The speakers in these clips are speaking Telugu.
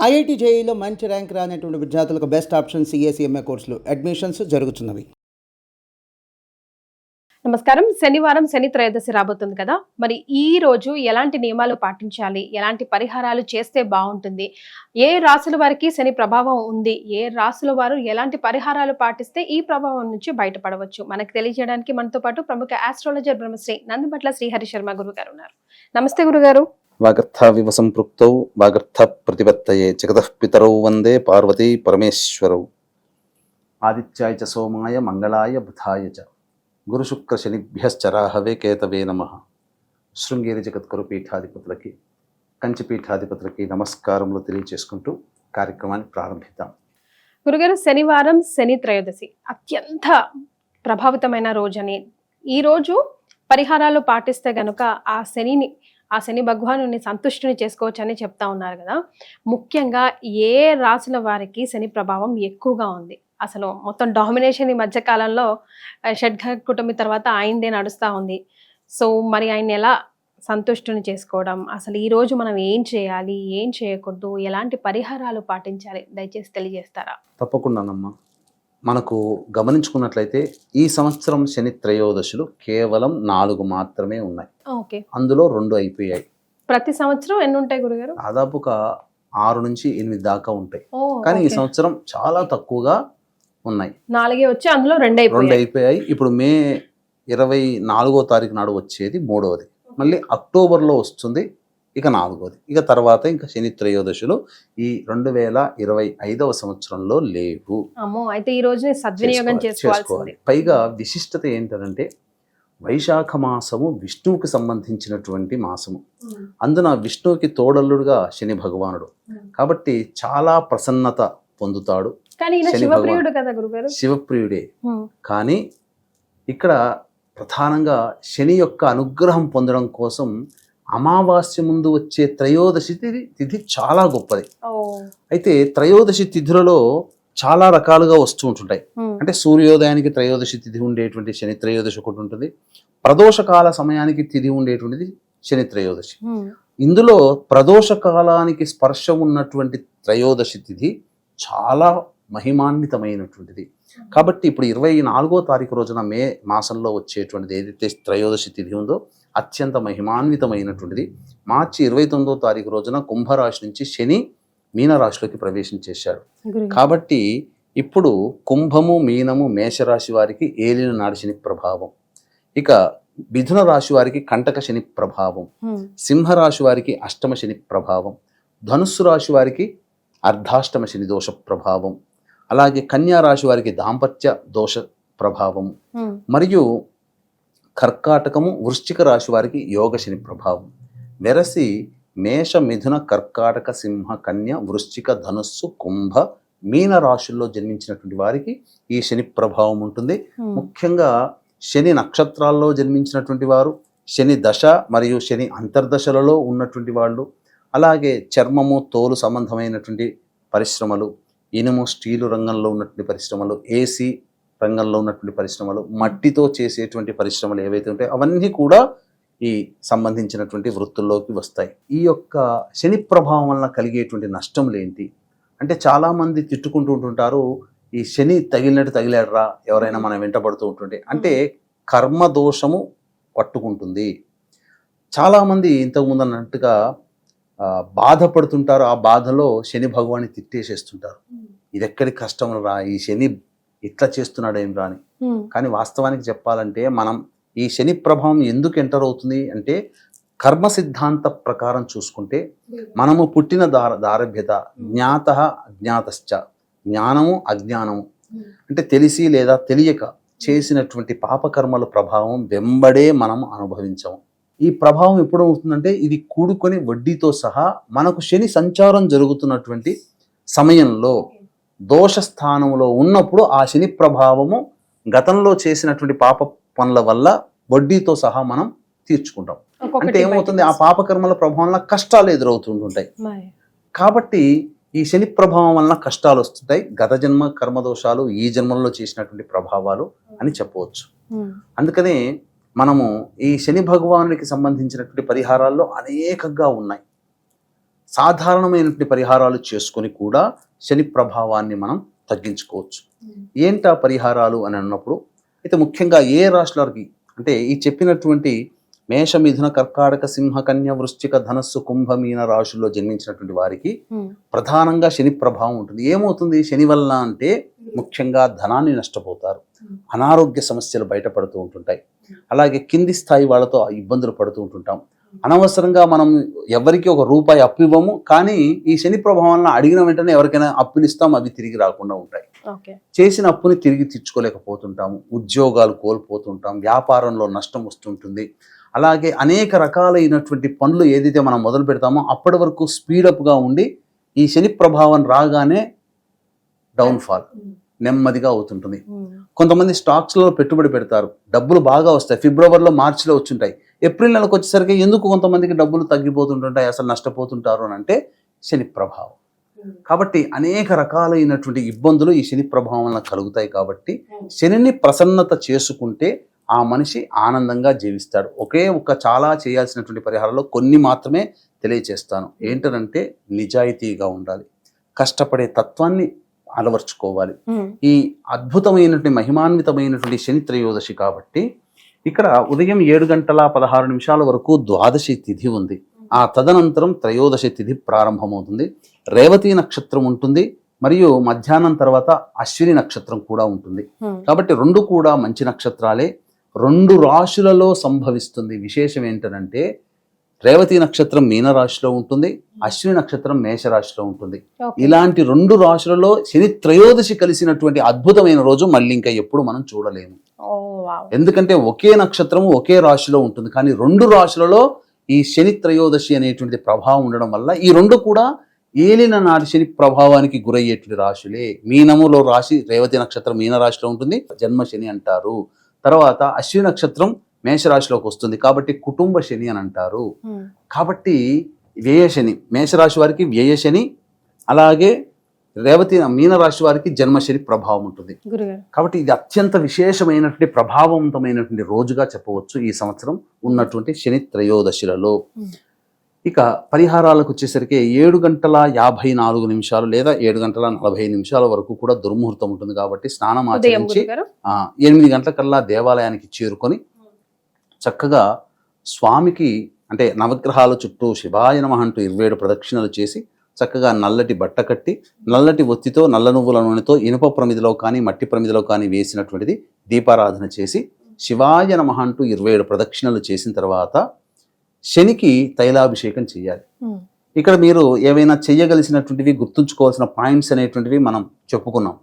ఐఐటి జేఈలో మంచి ర్యాంక్ రానటువంటి విద్యార్థులకు బెస్ట్ ఆప్షన్ సిఎస్ఈఎంఏ కోర్సులు అడ్మిషన్స్ జరుగుతున్నవి. నమస్కారం. శనివారం శని త్రయోదశి రాబోతుంది కదా, మరి ఈ రోజు ఎలాంటి నియమాలు పాటించాలి, ఎలాంటి పరిహారాలు చేస్తే బాగుంటుంది, ఏ రాశుల వారికి శని ప్రభావం ఉంది, ఏ రాశుల వారు ఎలాంటి పరిహారాలు పాటిస్తే ఈ ప్రభావం నుంచి బయటపడవచ్చు, మనకు తెలియజేయడానికి మనతో పాటు ప్రముఖ ఆస్ట్రాలజర్ బ్రహ్మశ్రీ నందిబట్ల శ్రీహరి శర్మ గురువు గారు ఉన్నారు. నమస్తే గురుగారు. వాగర్థావివ సంపృక్తౌ వాగర్థ ప్రతిపత్తయే జగతః పితరౌ వందే పార్వతీ పరమేశ్వరౌ. ఆదిత్యాయ చ సోమాయ మంగళాయ బుధాయ చ గురు శుక్ర శనిభ్యశ్చరాహవే కేతవే నమః. శృంగేరి జగద్గురు పీఠాధిపతులకి, కంచి పీఠాధిపతులకి నమస్కారములు తెలియజేసుకుంటూ కార్యక్రమాన్ని ప్రారంభిద్దాం. గురుగారు, శనివారం శని త్రయోదశి అత్యంత ప్రభావితమైన రోజని, ఈ రోజు పరిహారాలు పాటిస్తే గనుక ఆ శని భగవానుని సంతుష్టిని చేసుకోవచ్చు అని చెప్తా ఉన్నారు కదా. ముఖ్యంగా ఏ రాశుల వారికి శని ప్రభావం ఎక్కువగా ఉంది? అసలు మొత్తం డామినేషన్ ఈ మధ్య కాలంలో షడ్ఘ కుటుంబి తర్వాత ఆయనదే నడుస్తూ ఉంది. సో మరి ఆయన ఎలా సంతుష్టిని చేసుకోవడం, అసలు ఈ రోజు మనం ఏం చేయాలి, ఏం చేయకూడదు, ఎలాంటి పరిహారాలు పాటించాలి, దయచేసి తెలియజేస్తారా? తప్పకుండానమ్మా. మనకు గమనించుకున్నట్లయితే ఈ సంవత్సరం శని త్రయోదశులు కేవలం 4 మాత్రమే ఉన్నాయి. ఓకే, అందులో 2 అయిపోయాయి. ప్రతి సంవత్సరం ఎన్ని ఉంటాయి గురుగారు? దాదాపుగా 6 నుంచి 8 దాకా ఉంటాయి. కానీ ఈ సంవత్సరం చాలా తక్కువగా ఉన్నాయి. 4 వచ్చి అందులో 2 అయిపోయాయి. ఇప్పుడు మే 24వ తారీఖు నాడు వచ్చేది 3వది, మళ్ళీ అక్టోబర్లో వస్తుంది ఇక 4వది. ఇక తర్వాత ఇంకా శని త్రయోదశులు ఈ 2025వ సంవత్సరంలో లేవు. అయితే ఈ రోజుని సద్వినియోగం చేసుకోవాలి. పైగా విశిష్టత ఏంటంటే వైశాఖ మాసము విష్ణువుకి సంబంధించినటువంటి మాసము. అందున విష్ణువుకి తోడల్లుడుగా శని భగవానుడు కాబట్టి చాలా ప్రసన్నత పొందుతాడు. శివప్రియుడే. కానీ ఇక్కడ ప్రధానంగా శని యొక్క అనుగ్రహం పొందడం కోసం అమావాస్య ముందు వచ్చే త్రయోదశి తిథి చాలా గొప్పది. అయితే త్రయోదశి తిథులలో చాలా రకాలుగా వస్తూ ఉంటుంటాయి. అంటే సూర్యోదయానికి త్రయోదశి తిథి ఉండేటువంటి శని త్రయోదశి ఒకటి ఉంటుంది, ప్రదోష కాల సమయానికి తిథి ఉండేటువంటిది శని త్రయోదశి. ఇందులో ప్రదోష కాలానికి స్పర్శ ఉన్నటువంటి త్రయోదశి తిథి చాలా మహిమాన్వితమైనటువంటిది. కాబట్టి ఇప్పుడు 24వ తారీఖు రోజున మే మాసంలో వచ్చేటువంటిది ఏదైతే త్రయోదశి తిథి ఉందో అత్యంత మహిమాన్వితమైనటువంటిది. మార్చి 29వ తారీఖు రోజున కుంభరాశి నుంచి శని మీనరాశిలోకి ప్రవేశం చేశాడు. కాబట్టి ఇప్పుడు కుంభము, మీనము, మేషరాశి వారికి ఏలిన నాడి శని ప్రభావం, ఇక మిథున రాశి వారికి కంటక శని ప్రభావం, సింహరాశి వారికి అష్టమ శని ప్రభావం, ధనుస్సు రాశి వారికి అర్ధాష్టమ శని దోష ప్రభావం, అలాగే కన్యా రాశి వారికి దాంపత్య దోష ప్రభావం, మరియు కర్కాటకము, వృశ్చిక రాశి వారికి యోగ శని ప్రభావం. వెరసి మేష, మిథున, కర్కాటక, సింహ, కన్య, వృశ్చిక, ధనుస్సు, కుంభ, మీన రాశుల్లో జన్మించినటువంటి వారికి ఈ శని ప్రభావం ఉంటుంది. ముఖ్యంగా శని నక్షత్రాల్లో జన్మించినటువంటి వారు, శని దశ మరియు శని అంతర్దశలలో ఉన్నటువంటి వాళ్ళు, అలాగే చర్మము, తోలు సంబంధమైనటువంటి పరిశ్రమలు, ఇనుము, స్టీలు రంగంలో ఉన్నటువంటి పరిశ్రమలు, ఏసీ రంగంలో ఉన్నటువంటి పరిశ్రమలు, మట్టితో చేసేటువంటి పరిశ్రమలు ఏవైతే ఉంటాయో అవన్నీ కూడా ఈ సంబంధించినటువంటి వృత్తుల్లోకి వస్తాయి. ఈ యొక్క శని ప్రభావం వలన కలిగేటువంటి నష్టములు ఏంటి అంటే, చాలామంది తిట్టుకుంటూ ఉంటుంటారు, ఈ శని తగిలినట్టు తగిలాడరా ఎవరైనా మనం వెంటబడుతూ ఉంటుంటే, అంటే కర్మదోషము పట్టుకుంటుంది. చాలామంది ఇంతకుముందు అన్నట్టుగా బాధపడుతుంటారు, ఆ బాధలో శని భగవాన్ని తిట్టేసేస్తుంటారు, ఇది ఎక్కడి కష్టం రా, ఈ శని ఇట్లా చేస్తున్నాడు ఏం రాని. కానీ వాస్తవానికి చెప్పాలంటే మనం ఈ శని ప్రభావం ఎందుకు ఎంటర్ అవుతుంది అంటే, కర్మ సిద్ధాంత ప్రకారం చూసుకుంటే మనము పుట్టిన దారభ్యత, జ్ఞాత అజ్ఞాతశ్చ, జ్ఞానము అజ్ఞానము అంటే తెలిసి లేదా తెలియక చేసినటువంటి పాపకర్మల ప్రభావం వెంబడే మనం అనుభవించాము. ఈ ప్రభావం ఎప్పుడు అవుతుందంటే, ఇది కూడుకొని వడ్డీతో సహా మనకు శని సంచారం జరుగుతున్నటువంటి సమయంలో దోష స్థానంలో ఉన్నప్పుడు ఆ శని ప్రభావము గతంలో చేసినటువంటి పాప పనుల వల్ల వడ్డీతో సహా మనం తీర్చుకుంటాం. అంటే ఏమవుతుంది, ఆ పాపకర్మల ప్రభావం వల్ల కష్టాలు ఎదురవుతుంటాయి. కాబట్టి ఈ శని ప్రభావం వలన కష్టాలు వస్తుంటాయి. గత జన్మ కర్మదోషాలు ఈ జన్మల్లో చేసినటువంటి ప్రభావాలు అని చెప్పవచ్చు. అందుకనే మనము ఈ శని భగవానుడికి సంబంధించినటువంటి పరిహారాల్లో అనేకంగా ఉన్నాయి. సాధారణమైనటువంటి పరిహారాలు చేసుకొని కూడా శని ప్రభావాన్ని మనం తగ్గించుకోవచ్చు. ఏంటా పరిహారాలు అని అన్నప్పుడు అయితే ముఖ్యంగా ఏ రాశులకి అంటే ఈ చెప్పినటువంటి మేష, మిథున, కర్కాటక, సింహ, కన్య, వృశ్చిక, ధనస్సు, కుంభ, మీన రాశుల్లో జన్మించినటువంటి వారికి ప్రధానంగా శని ప్రభావం ఉంటుంది. ఏమవుతుంది శని వల్ల అంటే ముఖ్యంగా ధనాన్ని నష్టపోతారు, అనారోగ్య సమస్యలు బయటపడుతూ ఉంటుంటాయి. అలాగే కింది స్థాయి వాళ్ళతో ఇబ్బందులు పడుతూ ఉంటుంటాం. అనవసరంగా మనం ఎవరికి ఒక రూపాయి అప్పు ఇవ్వము, కానీ ఈ శని ప్రభావం వల్ల అడిగిన వెంటనే ఎవరికైనా అప్పులు ఇస్తాం, అవి తిరిగి రాకుండా ఉంటాయి. చేసిన అప్పుని తిరిగి తీర్చుకోలేకపోతుంటాము, ఉద్యోగాలు కోల్పోతుంటాం, వ్యాపారంలో నష్టం వస్తుంటుంది. అలాగే అనేక రకాలైనటువంటి పనులు ఏదైతే మనం మొదలు పెడతామో అప్పటి వరకు స్పీడప్గా ఉండి ఈ శని ప్రభావం రాగానే డౌన్ఫాల్ నెమ్మదిగా అవుతుంటుంది. కొంతమంది స్టాక్స్లలో పెట్టుబడి పెడతారు, డబ్బులు బాగా వస్తాయి, ఫిబ్రవరిలో, మార్చిలో వచ్చుంటాయి. ఏప్రిల్ నెలకు వచ్చేసరికి ఎందుకు కొంతమందికి డబ్బులు తగ్గిపోతుంటుంటాయి, అసలు నష్టపోతుంటారు అని అంటే శని ప్రభావం. కాబట్టి అనేక రకాలైనటువంటి ఇబ్బందులు ఈ శని ప్రభావం వలన కలుగుతాయి. కాబట్టి శనిని ప్రసన్నత చేసుకుంటే ఆ మనిషి ఆనందంగా జీవిస్తాడు. చాలా చేయాల్సినటువంటి పరిహారాల్లో కొన్ని మాత్రమే తెలియచేస్తాను. ఏంటంటే నిజాయితీగా ఉండాలి, కష్టపడే తత్వాన్ని అలవర్చుకోవాలి. ఈ అద్భుతమైనటువంటి మహిమాన్వితమైనటువంటి శని త్రయోదశి కాబట్టి ఇక్కడ ఉదయం 7:16 వరకు ద్వాదశి తిథి ఉంది. ఆ తదనంతరం త్రయోదశి తిథి ప్రారంభమవుతుంది. రేవతి నక్షత్రం ఉంటుంది, మరియు మధ్యాహ్నం తర్వాత అశ్విని నక్షత్రం కూడా ఉంటుంది. కాబట్టి రెండు కూడా మంచి నక్షత్రాలే. 2 రాశులలో సంభవిస్తుంది. విశేషం ఏంటంటే రేవతి నక్షత్రం మీనరాశిలో ఉంటుంది, అశ్విని నక్షత్రం మేషరాశిలో ఉంటుంది. ఇలాంటి 2 రాశులలో శని త్రయోదశి కలిసినటువంటి అద్భుతమైన రోజు మళ్ళీ ఇంకా ఎప్పుడు మనం చూడలేము. ఎందుకంటే ఒకే నక్షత్రము ఒకే రాశిలో ఉంటుంది, కానీ 2 రాశులలో ఈ శని త్రయోదశి అనేటువంటి ప్రభావం ఉండడం వల్ల ఈ 2 కూడా ఏలిన నాటి శని ప్రభావానికి గురయ్యేటువంటి రాశులే. మీనములో రాశి రేవతి నక్షత్రం మీనరాశిలో ఉంటుంది, జన్మ శని అంటారు. తర్వాత అశ్విని నక్షత్రం మేషరాశిలోకి వస్తుంది, కాబట్టి కుటుంబ శని అని అంటారు. కాబట్టి వ్యయ శని, మేషరాశి వారికి వ్యయ శని, అలాగే రేవతి మీనరాశి వారికి జన్మశని ప్రభావం ఉంటుంది. కాబట్టి ఇది అత్యంత విశేషమైనటువంటి ప్రభావవంతమైనటువంటి రోజుగా చెప్పవచ్చు ఈ సంవత్సరం ఉన్నటువంటి శని త్రయోదశిలలో. ఇక పరిహారాలకు వచ్చేసరికి 7:54 లేదా 7:40 వరకు కూడా దుర్ముహూర్తం ఉంటుంది. కాబట్టి స్నానం ఆచరించి 8 గంటలకల్లా దేవాలయానికి చేరుకొని చక్కగా స్వామికి అంటే నవగ్రహాల చుట్టూ శివాయ నమః అంటూ 27 ప్రదక్షిణలు చేసి చక్కగా నల్లటి బట్ట కట్టి నల్లటి ఒత్తితో నల్ల నువ్వుల నూనెతో ఇనుప ప్రమిదిలో కానీ మట్టి ప్రమిదిలో కానీ వేసినటువంటిది దీపారాధన చేసి శివాయ నమః అంటూ 27 ప్రదక్షిణలు చేసిన తర్వాత శనికి తైలాభిషేకం చేయాలి. ఇక్కడ మీరు ఏవైనా చెయ్యగలిసినటువంటివి గుర్తుంచుకోవాల్సిన పాయింట్స్ అనేటువంటివి మనం చెప్పుకున్నాం.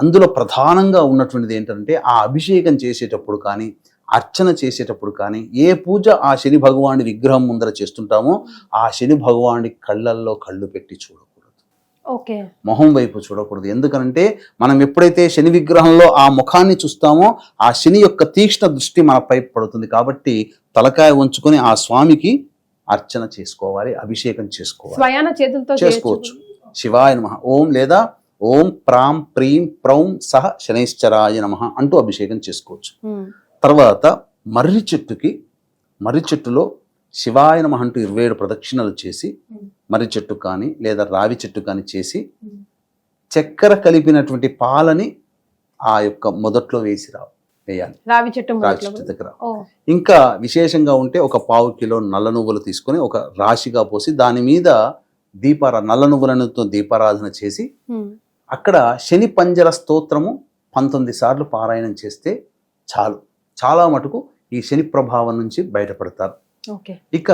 అందులో ప్రధానంగా ఉన్నటువంటిది ఏంటంటే ఆ అభిషేకం చేసేటప్పుడు కానీ అర్చన చేసేటప్పుడు కానీ ఏ పూజ ఆ శని భగవానుడి విగ్రహం ముందర చేస్తుంటామో ఆ శని భగవానుడి కళ్ళల్లో కళ్ళు పెట్టి చూడకూడదు, మొహం వైపు చూడకూడదు. ఎందుకంటే మనం ఎప్పుడైతే శని విగ్రహంలో ఆ ముఖాన్ని చూస్తామో ఆ శని యొక్క తీక్ష్ణ దృష్టి మనపై పడుతుంది. కాబట్టి తలకాయ ఉంచుకొని ఆ స్వామికి అర్చన చేసుకోవాలి, అభిషేకం చేసుకోవచ్చు. శివాయ నమః ఓం లేదా ఓం ప్రాం ప్రీం ప్రౌం సహ శనైశ్చరాయ నమః అంటూ అభిషేకం చేసుకోవచ్చు. తర్వాత మర్రి చెట్టులో శివాయ నమః అంటూ 27 ప్రదక్షిణలు చేసి మర్రి చెట్టు కానీ లేదా రావి చెట్టు కానీ చేసి చక్కెర కలిపినటువంటి పాలని ఆ యొక్క మొదట్లో వేయాలి రావి చెట్టు దగ్గర. ఇంకా విశేషంగా ఉంటే ఒక 1/4 కిలో నల్ల నువ్వులు తీసుకొని ఒక రాశిగా పోసి దాని మీద నల్ల నువ్వులతో దీపారాధన చేసి అక్కడ శని పంజర స్తోత్రము 19 సార్లు పారాయణం చేస్తే చాలు. చాలా మటుకు ఈ శని ప్రభావం నుంచి బయటపడతారు. ఇక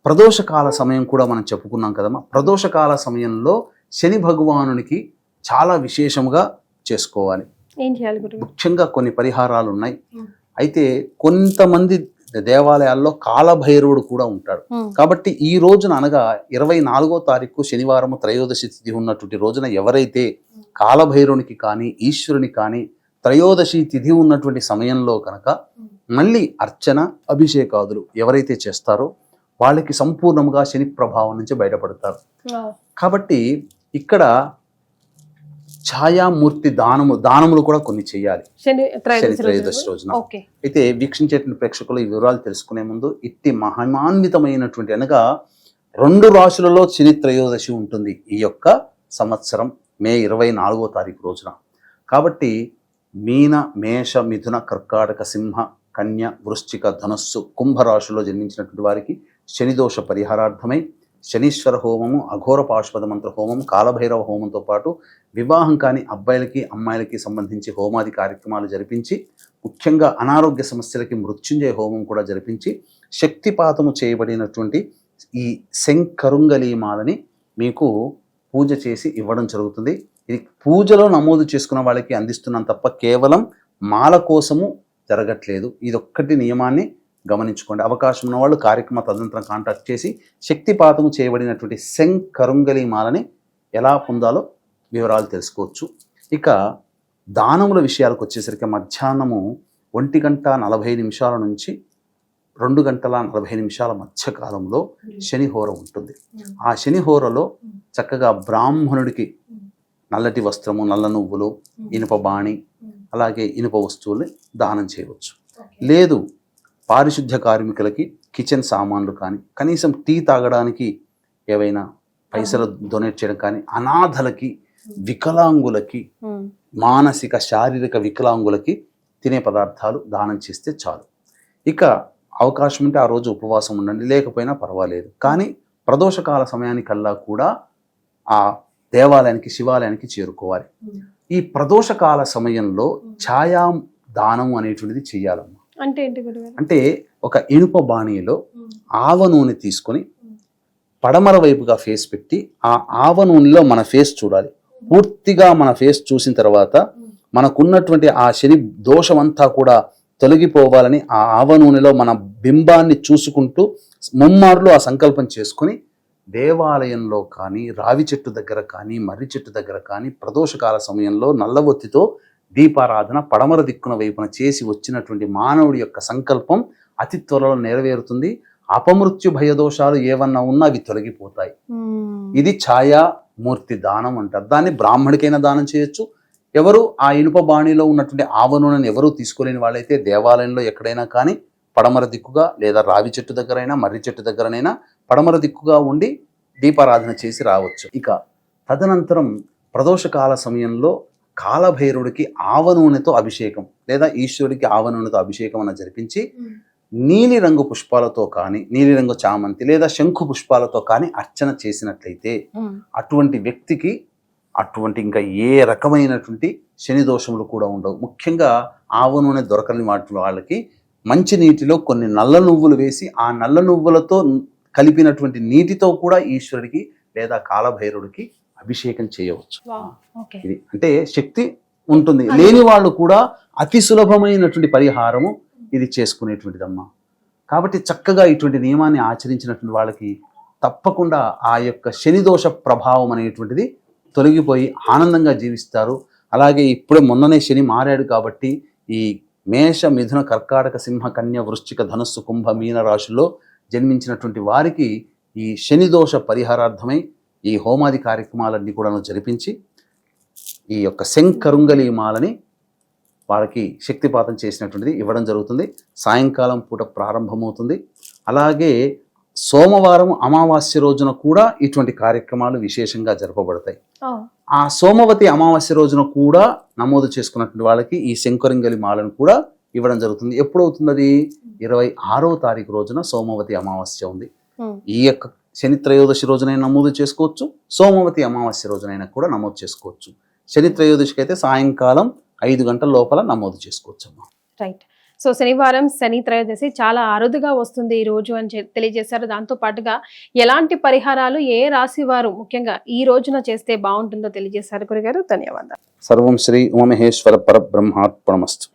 ప్రదోషకాల సమయం కూడా మనం చెప్పుకున్నాం కదమ్మా. ప్రదోషకాల సమయంలో శని భగవానునికి చాలా విశేషంగా చేసుకోవాలి. ముఖ్యంగా కొన్ని పరిహారాలు ఉన్నాయి. అయితే కొంతమంది దేవాలయాల్లో కాలభైరవుడు కూడా ఉంటాడు. కాబట్టి ఈ రోజున అనగా 24వ తారీఖు శనివారము త్రయోదశి తిథి ఉన్నటువంటి రోజున ఎవరైతే కాలభైరవునికి కానీ ఈశ్వరుని కానీ త్రయోదశి తిథి ఉన్నటువంటి సమయంలో కనుక మళ్ళీ అర్చన అభిషేకాదులు ఎవరైతే చేస్తారో వాళ్ళకి సంపూర్ణంగా శని ప్రభావం నుంచి బయటపడతారు. కాబట్టి ఇక్కడ ఛాయామూర్తి దానములు కూడా కొన్ని చేయాలి శని త్రయోదశి రోజున. అయితే వీక్షించేటువంటి ప్రేక్షకులు ఈ వివరాలు తెలుసుకునే ముందు ఇట్టి మహిమాన్వితమైనటువంటి అనగా 2 రాశులలో శని త్రయోదశి ఉంటుంది ఈ యొక్క సంవత్సరం మే 24వ తారీఖు రోజున. కాబట్టి మీన, మేష, మిథున, కర్కాటక, సింహ, కన్య, వృశ్చిక, ధనుస్సు, కుంభరాశుల్లో జన్మించినటువంటి వారికి శనిదోష పరిహారార్థమై శనీశ్వర హోమము, అఘోర పాశుపత మంత్ర హోమం, కాలభైరవ హోమంతో పాటు వివాహం కాని అబ్బాయిలకి అమ్మాయిలకి సంబంధించి హోమాది కార్యక్రమాలు జరిపించి, ముఖ్యంగా అనారోగ్య సమస్యలకి మృత్యుంజయ హోమం కూడా జరిపించి, శక్తిపాతము చేయబడినటువంటి ఈ శంకరుంగలీమాలని మీకు పూజ చేసి ఇవ్వడం జరుగుతుంది. ఇది పూజలో నమోదు చేసుకున్న వాళ్ళకి అందిస్తున్నాం తప్ప కేవలం మాల కోసము జరగట్లేదు. ఇదొక్కటి నియమాన్ని గమనించుకోండి. అవకాశం ఉన్న వాళ్ళు కార్యక్రమ తదనంతరం కాంటాక్ట్ చేసి శక్తిపాతము చేయబడినటువంటి శంకరుంగలీమాలని ఎలా పొందాలో వివరాలు తెలుసుకోవచ్చు. ఇక దానముల విషయాలకు వచ్చేసరికి మధ్యాహ్నము 1:40 నుంచి 2:40 మధ్య కాలంలో శనిహోర ఉంటుంది. ఆ శనిహోరలో చక్కగా బ్రాహ్మణుడికి నల్లటి వస్త్రము, నల్ల నువ్వులు, ఇనుప బాణి, అలాగే ఇనుప వస్తువుల్ని దానం చేయవచ్చు. లేదు పారిశుద్ధ్య కార్మికులకి కిచెన్ సామాన్లు కానీ, కనీసం టీ తాగడానికి ఏవైనా పైసలు డొనేట్ చేయడం కానీ, అనాథలకి, వికలాంగులకి, మానసిక శారీరక వికలాంగులకి తినే పదార్థాలు దానం చేస్తే చాలు. ఇక అవకాశం ఉంటే ఆ రోజు ఉపవాసం ఉండండి, లేకపోయినా పర్వాలేదు. కానీ ప్రదోషకాల సమయానికల్లా కూడా ఆ దేవాలయానికి, శివాలయానికి చేరుకోవాలి. ఈ ప్రదోషకాల సమయంలో ఛాయా దానం అనేటువంటిది చెయ్యాలమ్మా. అంటే ఏంటి గురుగారు? అంటే ఒక ఇనుప బాణీలో ఆవ నూనె తీసుకొని పడమర వైపుగా ఫేస్ పెట్టి ఆ ఆవ నూనెలో మన ఫేస్ చూడాలి. పూర్తిగా మన ఫేస్ చూసిన తర్వాత మనకున్నటువంటి ఆ శని దోషమంతా కూడా తొలగిపోవాలని ఆ ఆవ నూనెలో మన బింబాన్ని చూసుకుంటూ ముమ్మార్లు ఆ సంకల్పం చేసుకొని దేవాలయంలో కానీ, రావి చెట్టు దగ్గర కానీ, మర్రి చెట్టు దగ్గర కానీ ప్రదోషకాల సమయంలో నల్లవొత్తితో దీపారాధన పడమర దిక్కున వైపున చేసి వచ్చినటువంటి మానవుడి యొక్క సంకల్పం అతి త్వరలో నెరవేరుతుంది. అపమృత్యు భయదోషాలు ఏవన్నా ఉన్నా అవి తొలగిపోతాయి. ఇది ఛాయామూర్తి దానం అంటారు. దాన్ని బ్రాహ్మడికైనా దానం చేయొచ్చు. ఎవరు ఆ ఇనుప బాణిలో ఉన్నటువంటి ఆవ నూనెను ఎవరూ తీసుకోలేని వాళ్ళైతే దేవాలయంలో ఎక్కడైనా కానీ పడమర దిక్కుగా, లేదా రావి చెట్టు దగ్గరైనా, మర్రి చెట్టు దగ్గరనైనా పడమర దిక్కుగా ఉండి దీపారాధన చేసి రావచ్చు. ఇక తదనంతరం ప్రదోషకాల సమయంలో కాలభైరుడికి ఆవ నూనెతో అభిషేకం, లేదా ఈశ్వరుడికి ఆవ నూనెతో అభిషేకం అన్న జరిపించి నీలిరంగు పుష్పాలతో కానీ, నీలిరంగు చామంతి లేదా శంఖు పుష్పాలతో కానీ అర్చన చేసినట్లయితే అటువంటి వ్యక్తికి అటువంటి ఇంకా ఏ రకమైనటువంటి శని దోషములు కూడా ఉండవు. ముఖ్యంగా ఆవ నూనె దొరకని వాళ్ళకి మంచి నీటిలో కొన్ని నల్ల నువ్వులు వేసి ఆ నల్ల నువ్వులతో కలిపినటువంటి నీటితో కూడా ఈశ్వరుడికి లేదా కాలభైరుడికి అభిషేకం చేయవచ్చు. ఇది అంటే శక్తి ఉంటుంది. లేని వాళ్ళు కూడా అతి సులభమైనటువంటి పరిహారము ఇది చేసుకునేటువంటిదమ్మా. కాబట్టి చక్కగా ఇటువంటి నియమాన్ని ఆచరించినటువంటి వాళ్ళకి తప్పకుండా ఆ యొక్క శనిదోష ప్రభావం అనేటువంటిది తొలగిపోయి ఆనందంగా జీవిస్తారు. అలాగే ఇప్పుడే మొన్ననే శని మారాడు కాబట్టి ఈ మేష, మిథున, కర్కాటక, సింహ, కన్య, వృశ్చిక, ధనుస్సు, కుంభ, మీన రాశుల్లో జన్మించినటువంటి వారికి ఈ శనిదోష పరిహారార్థమై ఈ హోమాది కార్యక్రమాలన్నీ కూడా జరిపించి ఈ యొక్క శంకరుంగలి మాలని వాళ్ళకి శక్తిపాతం చేసినటువంటిది ఇవ్వడం జరుగుతుంది. సాయంకాలం పూట ప్రారంభమవుతుంది. అలాగే సోమవారం అమావాస్య రోజున కూడా ఇటువంటి కార్యక్రమాలు విశేషంగా జరపబడతాయి. ఆ సోమవతి అమావాస్య రోజున కూడా నమోదు చేసుకున్నటువంటి వాళ్ళకి ఈ శంకరుంగలి మాలను కూడా ఇవ్వడం జరుగుతుంది. ఎప్పుడవుతుంది అది? 26వ తారీఖు రోజున సోమవతి అమావాస్య ఉంది. ఈ యొక్క శని త్రయోదశి రోజునైనా నమోదు చేసుకోవచ్చు, సోమవతి అమావాస్య రోజునైనా కూడా నమోదు చేసుకోవచ్చు. శని త్రయోదశికి అయితే సాయంకాలం 5 గంటల లోపల నమోదు చేసుకోవచ్చు అమ్మా. రైట్. సో శనివారం శని త్రయోదశి చాలా అరుదుగా వస్తుంది ఈ రోజు అని తెలియజేశారు. దాంతో పాటుగా ఎలాంటి పరిహారాలు ఏ రాశి వారు ముఖ్యంగా ఈ రోజున చేస్తే బాగుంటుందో తెలియజేశారు గురుగారు. ధన్యవాదాలు. సర్వం శ్రీ ఉమామహేశ్వర పరబ్రహ్మార్పణమస్తు.